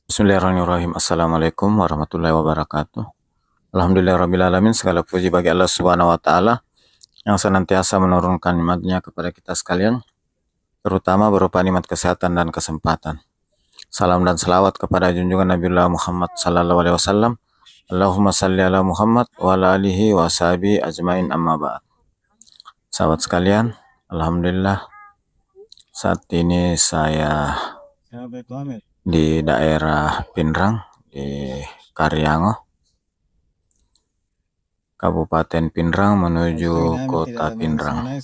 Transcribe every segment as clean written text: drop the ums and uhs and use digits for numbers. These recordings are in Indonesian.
Bismillahirrahmanirrahim. Assalamualaikum warahmatullahi wabarakatuh. Alhamdulillahirrahmanirrahim. Segala puji bagi Allah Subhanahu wa Ta'ala yang senantiasa menurunkan nikmat-Nya kepada kita sekalian, terutama berupa nikmat kesehatan dan kesempatan. Salam dan salawat kepada junjungan Nabiullah Muhammad sallallahu alaihi wasallam. Allahumma salli ala Muhammad wa ala alihi wa sahbihi ajmain, amma ba'd. Sahabat sekalian, alhamdulillah saat ini saya di daerah Pinrang di Karyango, Kabupaten Pinrang menuju Kota Pinrang.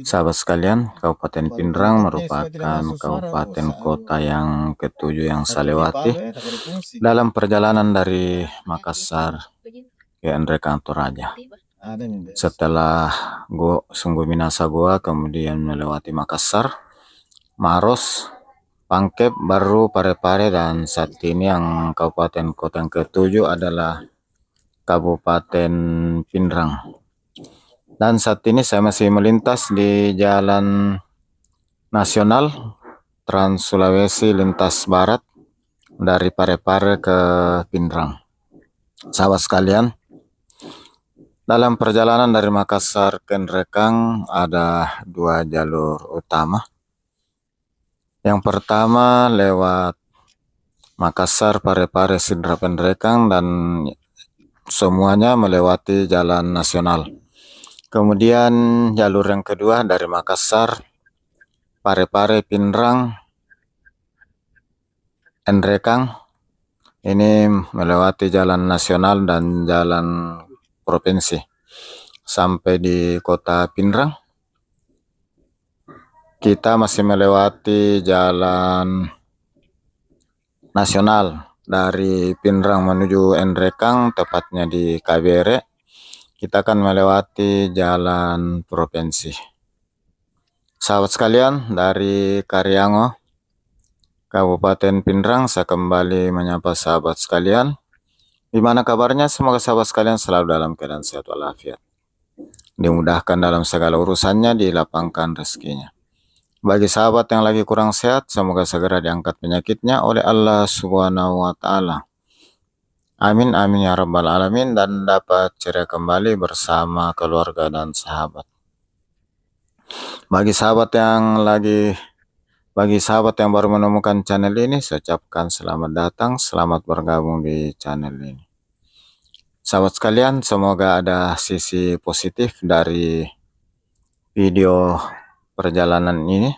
Sahabat sekalian, Kabupaten Pinrang merupakan kabupaten kota yang ketujuh yang saya lewati dalam perjalanan dari Makassar ke Nrekang Toraja. Setelah Sungguh Minasa Goa, kemudian melewati Makassar, Maros, Pangkep, baru Parepare, dan saat ini yang kabupaten kota yang ketujuh adalah Kabupaten Pinrang. Dan saat ini saya masih melintas di jalan nasional Trans Sulawesi lintas barat dari Parepare ke Pinrang. Sahabat sekalian, dalam perjalanan dari Makassar ke Nrekang ada dua jalur utama. Yang pertama lewat Makassar, Parepare, Sidrap, Nrekang, dan semuanya melewati jalan nasional. Kemudian jalur yang kedua dari Makassar, Parepare, Pinrang, Nrekang, ini melewati jalan nasional dan jalan provinsi. Sampai di Kota Pinrang, kita masih melewati jalan nasional dari Pinrang menuju Nrekang, tepatnya di Kabere. Kita akan melewati jalan provinsi. Sahabat sekalian, dari Karyango, Kabupaten Pinrang, saya kembali menyapa sahabat sekalian. Gimana kabarnya? Semoga sahabat sekalian selalu dalam keadaan sehat walafiat, dimudahkan dalam segala urusannya, dilapangkan rezekinya. Bagi sahabat yang lagi kurang sehat, semoga segera diangkat penyakitnya oleh Allah Subhanahu wa Ta'ala. Amin amin ya rabbal alamin, dan dapat ceria kembali bersama keluarga dan sahabat. Bagi sahabat yang baru menemukan channel ini, saya ucapkan selamat datang, selamat bergabung di channel ini. Sahabat sekalian, semoga ada sisi positif dari video perjalanan ini,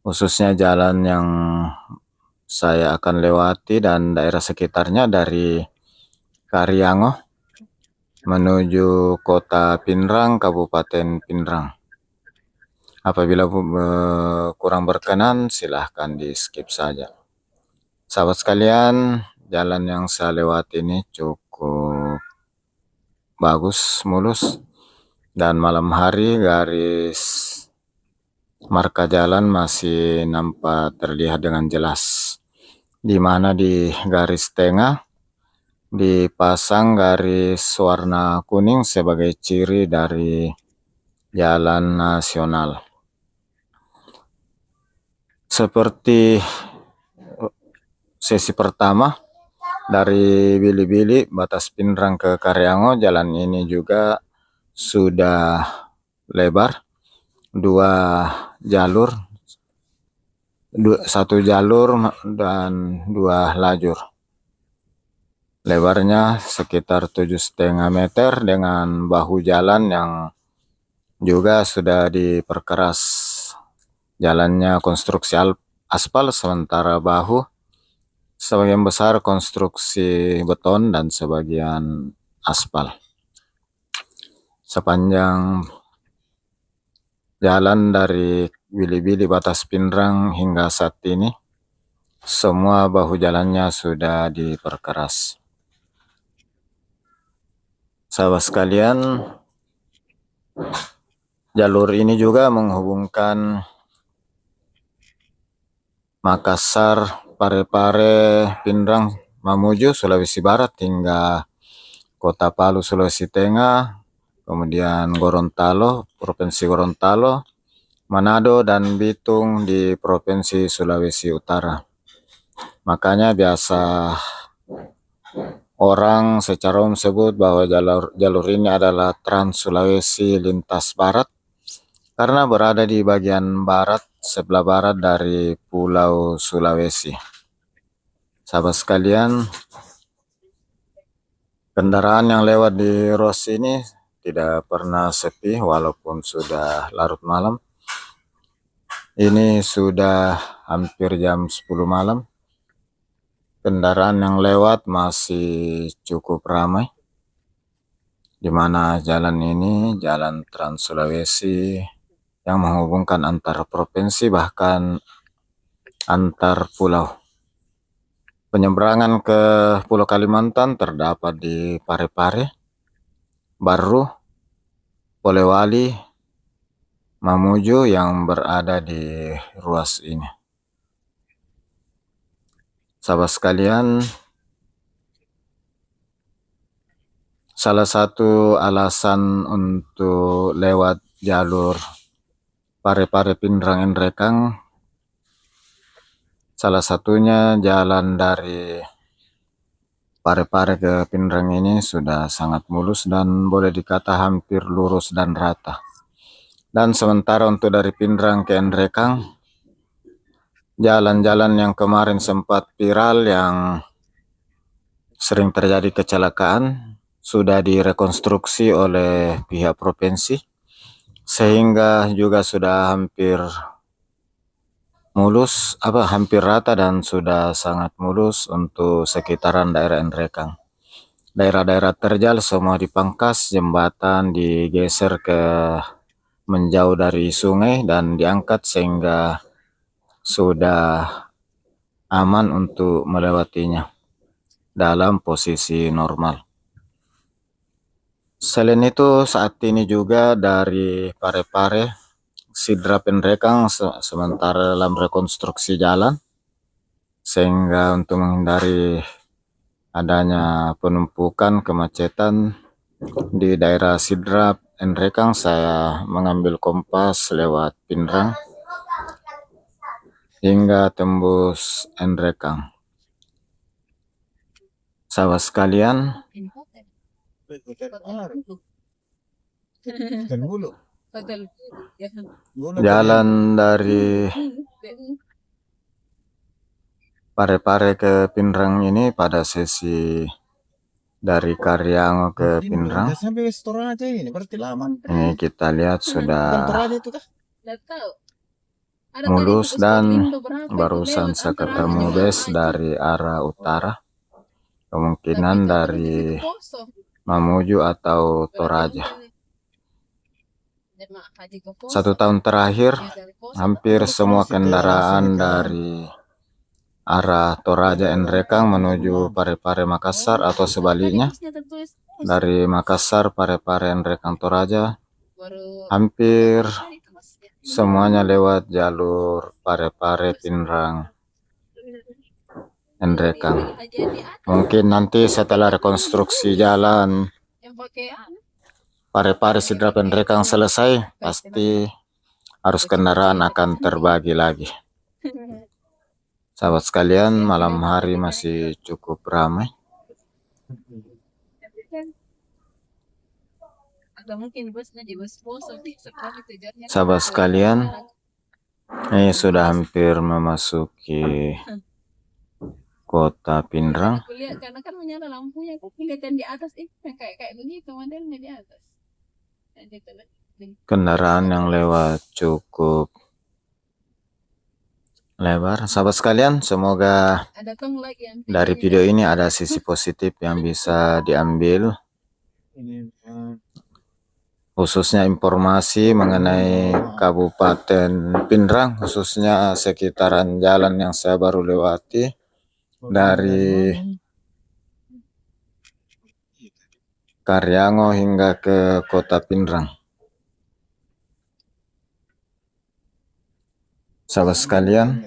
khususnya jalan yang saya akan lewati dan daerah sekitarnya dari Karyango menuju Kota Pinrang, Kabupaten Pinrang. Apabila kurang berkenan, silahkan di skip saja. Sahabat sekalian, jalan yang saya lewati ini cukup bagus, mulus, dan malam hari garis marka jalan masih nampak terlihat dengan jelas, di mana di garis tengah dipasang garis warna kuning sebagai ciri dari jalan nasional. Seperti sesi pertama dari Bili-Bili batas Pinrang ke Karyango, jalan ini juga sudah lebar, satu jalur dan dua lajur. Lebarnya sekitar 7,5 meter dengan bahu jalan yang juga sudah diperkeras. Jalannya konstruksi aspal, sementara bahu sebagian besar konstruksi beton dan sebagian aspal. Sepanjang jalan dari Bili-Bili batas Pinrang hingga saat ini, semua bahu jalannya sudah diperkeras. Sahabat sekalian, jalur ini juga menghubungkan Makassar, Parepare, Pinrang, Mamuju, Sulawesi Barat hingga Kota Palu, Sulawesi Tengah, kemudian Gorontalo, Provinsi Gorontalo, Manado, dan Bitung di Provinsi Sulawesi Utara. Makanya biasa orang secara umum sebut bahwa jalur ini adalah Trans Sulawesi lintas barat karena berada di bagian barat, sebelah barat dari Pulau Sulawesi. Sahabat sekalian, kendaraan yang lewat di ruas ini tidak pernah sepi walaupun sudah larut malam. Ini sudah hampir jam 10 malam. Kendaraan yang lewat masih cukup ramai, di mana jalan ini jalan Trans Sulawesi yang menghubungkan antar provinsi bahkan antar pulau. Penyeberangan ke Pulau Kalimantan terdapat di Parepare, Barru, Polewali, Mamuju yang berada di ruas ini. Sahabat sekalian, salah satu alasan untuk lewat jalur Parepare Pindrang Nrekang, salah satunya jalan dari Parepare ke Pindrang ini sudah sangat mulus dan boleh dikata hampir lurus dan rata. Dan sementara untuk dari Pindrang ke Nrekang, jalan-jalan yang kemarin sempat viral yang sering terjadi kecelakaan sudah direkonstruksi oleh pihak provinsi sehingga juga sudah hampir mulus, hampir rata dan sudah sangat mulus untuk sekitaran daerah Nrekang. Daerah-daerah terjal semua dipangkas, jembatan digeser ke menjauh dari sungai dan diangkat sehingga sudah aman untuk melewatinya dalam posisi normal. Selain itu, saat ini juga dari Parepare Sidrap Nrekang sementara dalam rekonstruksi jalan sehingga untuk menghindari adanya penumpukan kemacetan di daerah Sidrap Nrekang, saya mengambil kompas lewat Pindrang hingga tembus Nrekang. Sahabat sekalian, jalan dari Parepare ke Pindrang ini pada sesi dari Karyango ke Pindrang ini kita lihat sudah mulus dan barusan saya ketemu bus dari arah utara, kemungkinan dari Mamuju atau Toraja. 1 tahun terakhir hampir semua kendaraan dari arah Toraja Nrekang menuju Parepare Makassar atau sebaliknya dari Makassar Parepare Nrekang Toraja hampir semuanya lewat jalur Parepare Pindrang Nrekang. Mungkin nanti setelah rekonstruksi jalan Parepare Sidrap Nrekang selesai, pasti arus kendaraan akan terbagi lagi. Sahabat sekalian, malam hari masih cukup ramai. Sahabat sekalian, ini sudah hampir memasuki kota Pindrang. Karena kan menyala lampunya, aku kelihatan di atas kayak begitu modelnya di atas. Kendaraan yang lewat cukup lebar. Sahabat sekalian, semoga dari video ini ada sisi positif yang bisa diambil, khususnya informasi mengenai Kabupaten Pindrang, khususnya sekitaran jalan yang saya baru lewati dari Karyango hingga ke kota Pindrang. Sahabat sekalian,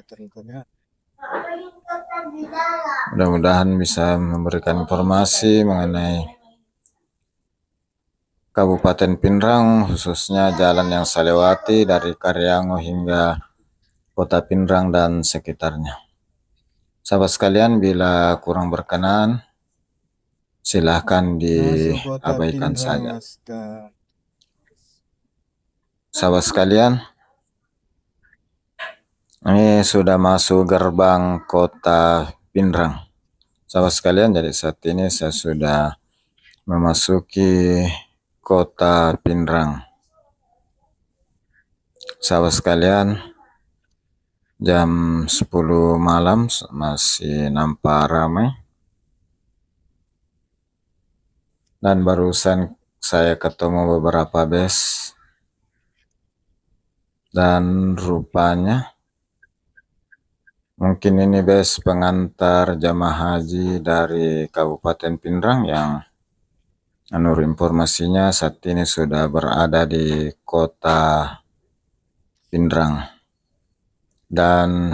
mudah-mudahan bisa memberikan informasi mengenai Kabupaten Pindrang, khususnya jalan yang saya lewati dari Karyango hingga kota Pindrang dan sekitarnya. Sahabat sekalian, bila kurang berkenan, silahkan diabaikan saja. Sahabat sekalian, ini sudah masuk gerbang kota Pinrang. Sahabat sekalian, jadi saat ini saya sudah memasuki kota Pinrang. Sahabat sekalian, jam 10 malam masih nampak ramai. Dan barusan saya ketemu beberapa bus. Dan rupanya mungkin ini bus pengantar jamaah haji dari Kabupaten Pinrang yang menurut informasinya saat ini sudah berada di kota Pinrang. Dan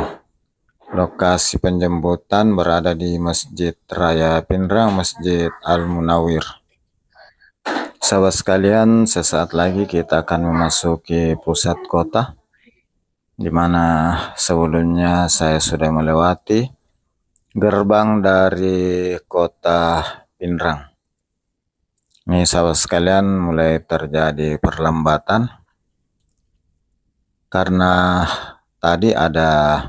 lokasi penjemputan berada di Masjid Raya Pinrang, Masjid Al-Munawir. Sahabat sekalian, sesaat lagi kita akan memasuki pusat kota, di mana sebelumnya saya sudah melewati gerbang dari kota Pinrang. Ini sahabat sekalian, mulai terjadi perlambatan karena tadi ada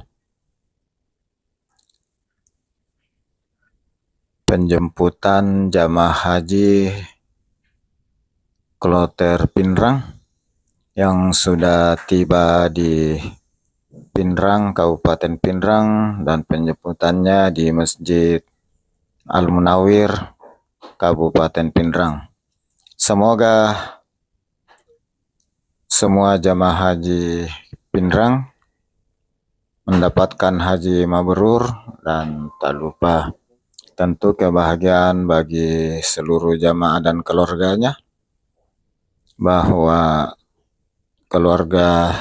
penjemputan jamaah haji Kloter Pinrang yang sudah tiba di Pinrang, Kabupaten Pinrang, dan penjemputannya di Masjid Al-Munawir, Kabupaten Pinrang. Semoga semua jamaah haji Pinrang mendapatkan haji mabrur dan tak lupa tentu kebahagiaan bagi seluruh jamaah dan keluarganya, bahwa keluarga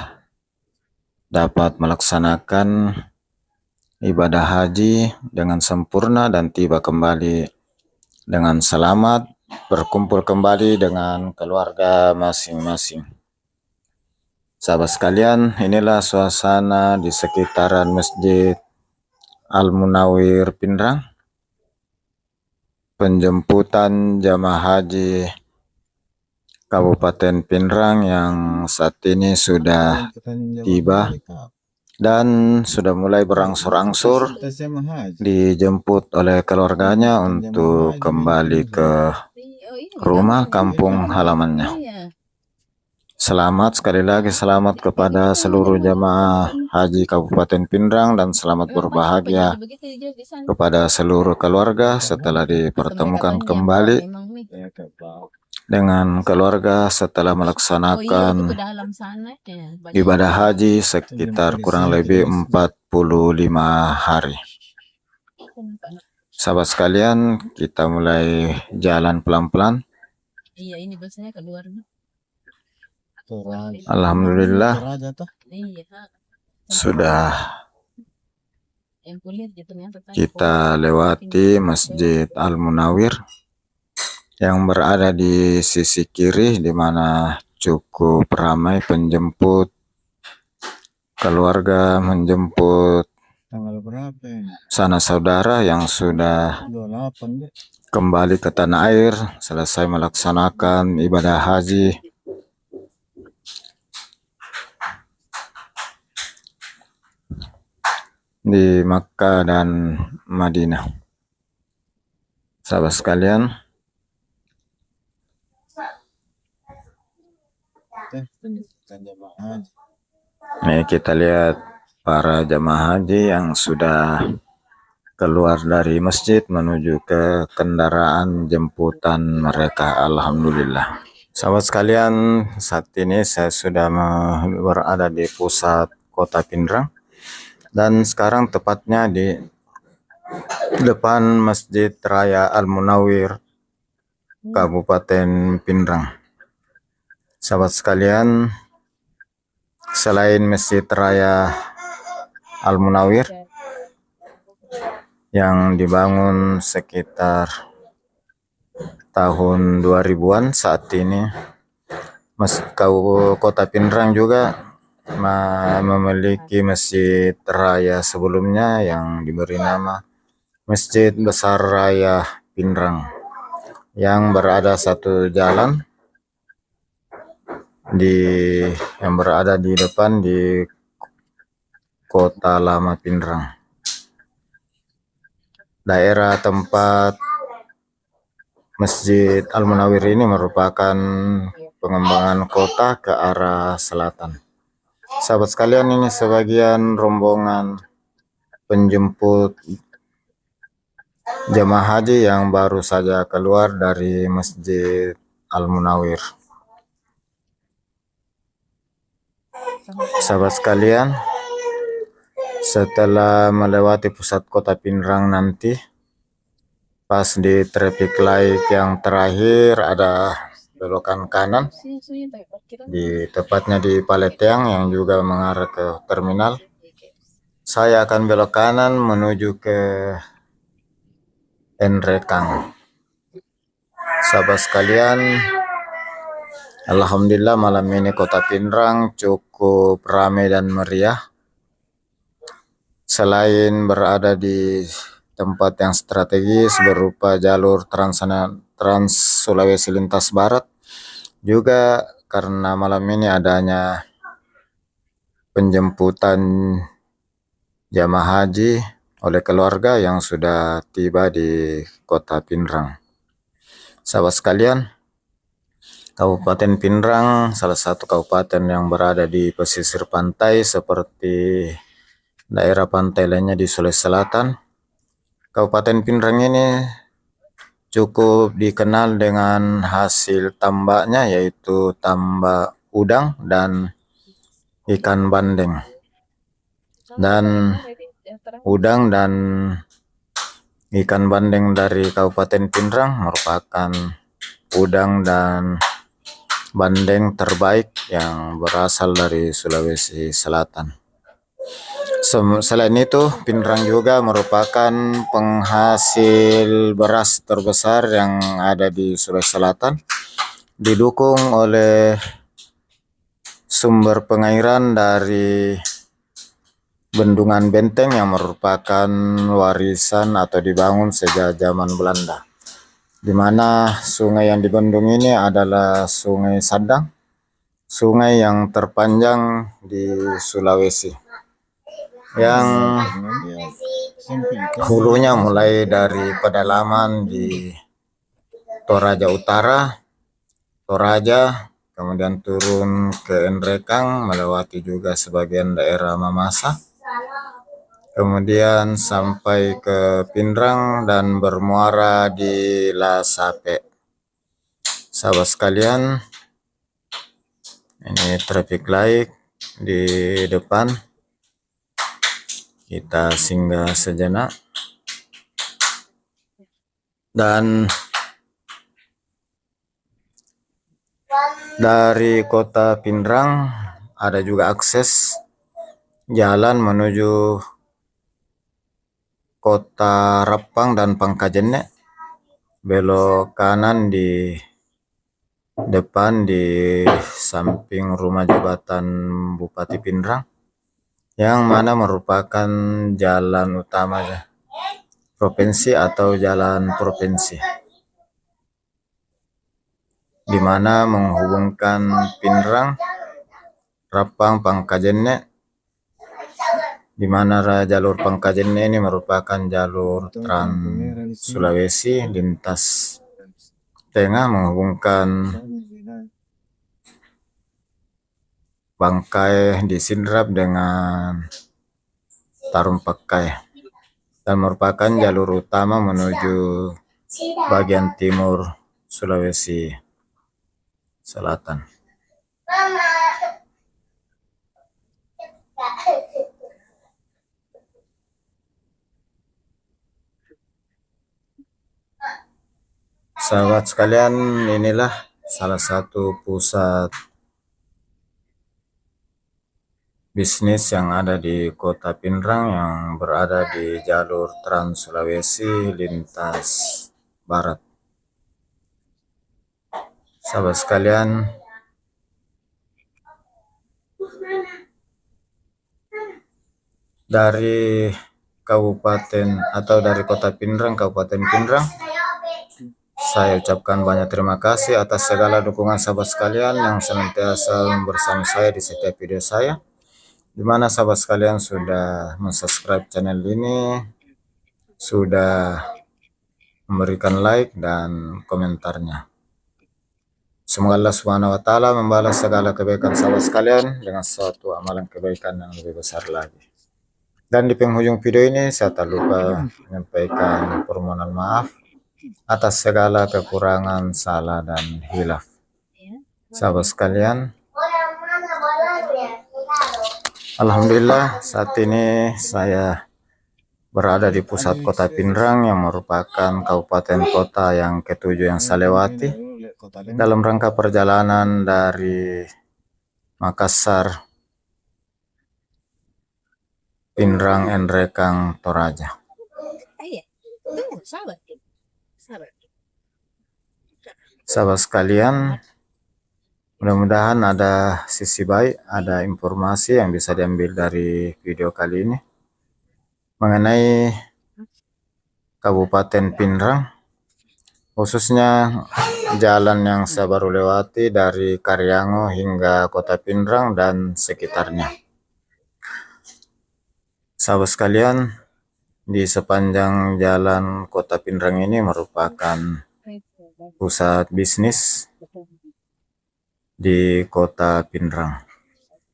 dapat melaksanakan ibadah haji dengan sempurna dan tiba kembali dengan selamat, berkumpul kembali dengan keluarga masing-masing. Sahabat sekalian, inilah suasana di sekitaran Masjid Al-Munawir Pinrang. Penjemputan jamaah haji Kabupaten Pinrang yang saat ini sudah tiba dan sudah mulai berangsur-angsur dijemput oleh keluarganya untuk kembali ke rumah kampung halamannya. Selamat, sekali lagi selamat kepada seluruh jamaah haji Kabupaten Pinrang dan selamat berbahagia kepada seluruh keluarga setelah dipertemukan kembali dengan keluarga setelah melaksanakan ibadah haji sekitar kurang lebih 45 hari. Sahabat sekalian, kita mulai jalan pelan-pelan. Iya, ini biasanya keluar. Alhamdulillah sudah kita lewati Masjid Al-Munawir yang berada di sisi kiri, di mana cukup ramai penjemput keluarga menjemput sanak saudara yang sudah kembali ke tanah air selesai melaksanakan ibadah haji di Makkah dan Madinah. Sahabat sekalian, ini kita lihat para jamaah haji yang sudah keluar dari masjid menuju ke kendaraan jemputan mereka. Alhamdulillah. Sahabat sekalian, saat ini saya sudah berada di pusat kota Pinrang dan sekarang tepatnya di depan Masjid Raya Al-Munawir, Kabupaten Pinrang. Sahabat sekalian, selain Masjid Raya Al-Munawir yang dibangun sekitar tahun 2000-an, saat ini Kota Pinrang juga memiliki masjid raya sebelumnya yang diberi nama Masjid Besar Raya Pinrang, yang berada satu jalan yang berada di depan di Kota Lama Pinrang. Daerah tempat Masjid Al-Munawir ini merupakan pengembangan kota ke arah selatan. Sahabat sekalian, ini sebagian rombongan penjemput jemaah haji yang baru saja keluar dari Masjid Al-Munawir. Sahabat sekalian, setelah melewati pusat kota Pinrang nanti, pas di traffic light yang terakhir ada belokan kanan, tepatnya di Paleteang yang juga mengarah ke terminal. Saya akan belok kanan menuju ke Enrekang. Sahabat sekalian, alhamdulillah malam ini kota Pinrang cukup ramai dan meriah. Selain berada di tempat yang strategis berupa jalur Trans Sulawesi lintas barat, juga karena malam ini adanya penjemputan jamaah haji oleh keluarga yang sudah tiba di kota Pinrang. Sahabat sekalian, Kabupaten Pinrang salah satu kabupaten yang berada di pesisir pantai seperti daerah pantai lainnya di Sulawesi Selatan. Kabupaten Pinrang ini cukup dikenal dengan hasil tambaknya, yaitu tambak udang dan ikan bandeng. Dan udang dan ikan bandeng dari Kabupaten Pinrang merupakan udang dan bandeng terbaik yang berasal dari Sulawesi Selatan. Selain itu, Pinrang juga merupakan penghasil beras terbesar yang ada di Sulawesi Selatan, didukung oleh sumber pengairan dari Bendungan Benteng yang merupakan warisan atau dibangun sejak zaman Belanda, di mana sungai yang dibendung ini adalah Sungai Sadang, sungai yang terpanjang di Sulawesi, yang hulunya mulai dari pedalaman di Toraja Utara, Toraja, kemudian turun ke Enrekang, melewati juga sebagian daerah Mamasa, kemudian sampai ke Pinrang dan bermuara di Lasape. Sahabat sekalian, ini traffic light di depan. Kita singgah sejenak. Dan dari kota Pinrang ada juga akses jalan menuju kota Rapang dan Pangkajene. Belok kanan di depan di samping rumah jabatan Bupati Pinrang, yang mana merupakan jalan utama provinsi atau jalan provinsi, di mana menghubungkan Pinrang, Rapang, Pangkajene, di mana jalur Pangkajene ini merupakan jalur Trans Sulawesi lintas tengah menghubungkan Bangkai di Sidrap dengan Tarum Pakai, dan merupakan jalur utama menuju bagian timur Sulawesi Selatan. Sahabat sekalian, inilah salah satu pusat bisnis yang ada di kota Pinrang yang berada di jalur Trans Sulawesi lintas barat. Sahabat sekalian, dari Kabupaten atau dari Kota Pindrang, Kabupaten Pindrang. Saya ucapkan banyak terima kasih atas segala dukungan sahabat sekalian yang senantiasa bersama saya di setiap video saya, di mana sahabat sekalian sudah mensubscribe channel ini, sudah memberikan like dan komentarnya. Semoga Allah Subhanahu wa Ta'ala membalas segala kebaikan sahabat sekalian dengan suatu amalan kebaikan yang lebih besar lagi. Dan di penghujung video ini saya tak lupa menyampaikan permohonan maaf atas segala kekurangan, salah, dan hilaf. Sahabat sekalian, alhamdulillah saat ini saya berada di pusat Kota Pindrang yang merupakan kabupaten kota yang ketujuh yang saya lewati dalam rangka perjalanan dari Makassar, Pindrang, Nrekang, Toraja. Sahabat sekalian, mudah-mudahan ada sisi baik, ada informasi yang bisa diambil dari video kali ini mengenai Kabupaten Pindrang, khususnya jalan yang saya baru lewati dari Karyango hingga Kota Pindrang dan sekitarnya. Sahabat sekalian, di sepanjang jalan Kota Pindrang ini merupakan pusat bisnis di Kota Pindrang.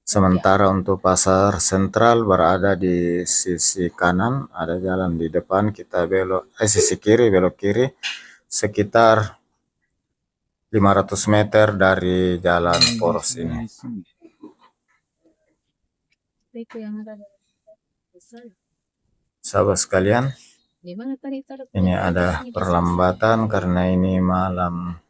Sementara untuk pasar sentral berada di sisi kanan, ada jalan di depan, kita belok sisi kiri, belok kiri sekitar 500 meter dari jalan poros ini. Sahabat sekalian, ini ada perlambatan karena ini malam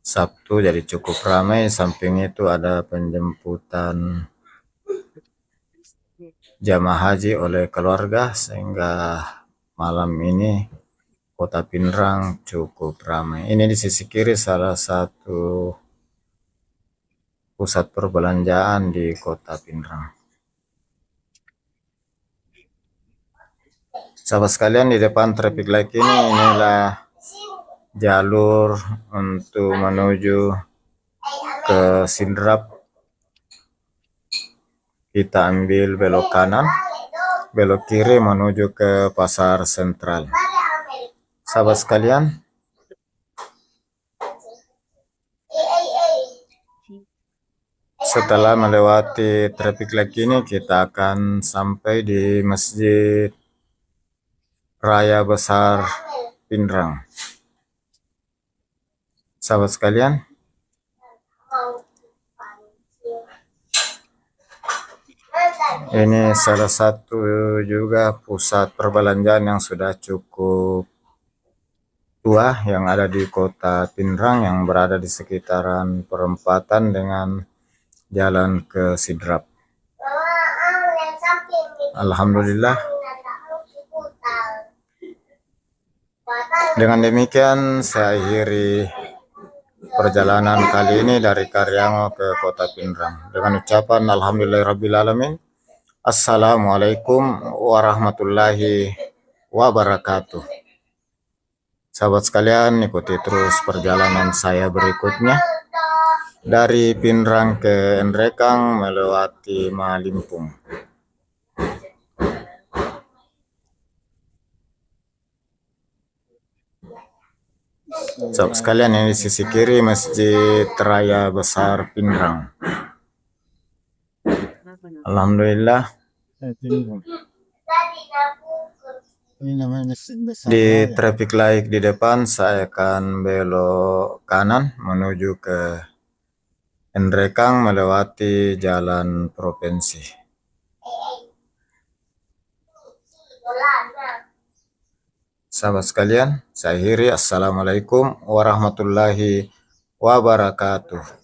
Sabtu jadi cukup ramai. Samping itu ada penjemputan jamaah haji oleh keluarga sehingga malam ini Kota Pindrang cukup ramai. Ini di sisi kiri salah satu pusat perbelanjaan di Kota Pindrang. Sahabat sekalian, di depan traffic light ini inilah jalur untuk menuju ke Sidrap. Kita ambil belok kanan, belok kiri menuju ke pasar sentral. Sahabat sekalian, setelah melewati traffic light ini kita akan sampai di Masjid Raya Besar Pindrang. Sahabat sekalian, ini salah satu juga pusat perbelanjaan yang sudah cukup tua yang ada di Kota Pindrang, yang berada di sekitaran perempatan dengan jalan ke Sidrap. Alhamdulillah, dengan demikian saya akhiri perjalanan kali ini dari Karyango ke Kota Pindrang dengan ucapan alhamdulillahirrabbilalamin. Assalamualaikum warahmatullahi wabarakatuh. Sahabat sekalian, ikuti terus perjalanan saya berikutnya dari Pindrang ke Nrekang melewati Malimpung. Sahabat sekalian, ini di sisi kiri Masjid Raya Besar Pindrang. Alhamdulillah, di traffic light di depan saya akan belok kanan menuju ke Nrekang melewati jalan provinsi. Sahabat sekalian, saya akhiri. Assalamualaikum warahmatullahi wabarakatuh.